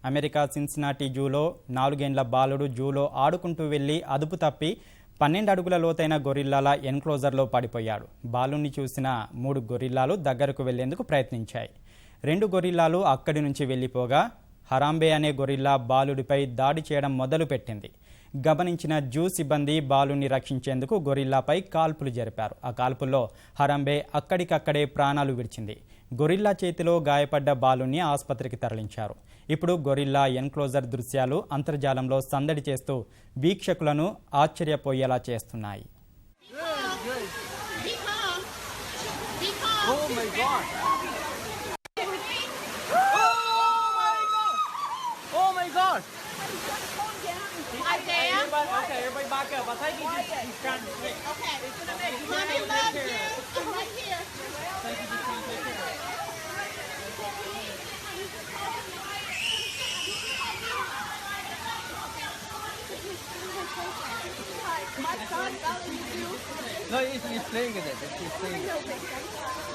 America Cincinnati జూలో 4 ఏళ్ల బాలుడు జూలో ఆడుకుంటూ వెళ్లి అదుపు తప్పి 12 అడుగుల లోతైన గొరిల్లాల ఎన్క్లోజర్లో పడిపోయాడు. బాలుని చూసిన 3 గొరిల్లాలు దగ్గరకు వెళ్లేందుకు ప్రయత్నించాయి. 2 గొరిల్లాలు అక్కడి నుంచి వెళ్లిపోగా హరాంబే అనే గొరిల్లా బాలుడిపై దాడి చేయడం మొదలుపెట్టింది. గమనించిన జూ సిబ్బంది బాలుని రక్షించేందుకు గొరిల్లాపై కాల్పులు జరిపారు. ఆ కాల్పుల్లో హరాంబే అక్కడికక్కడే ప్రాణాలు విడిచింది. గొరిల్లా చేతిలో గాయపడ్డ బాలుని ఆసుపత్రికి తరలించారు. ఇప్పుడు గొరిల్లా ఎన్క్లోజర్ దృశ్యాలు అంతర్జాలంలో సందడి చేస్తూ వీక్షకులను ఆశ్చర్యపోయేలా చేస్తున్నాయి. Okay, everybody back up. I'll take you. He's trying to switch. Okay. Mommy loves you. I'm right here. Thank you. Just trying to take care of it. My son, no, he's playing with it. He's playing with it.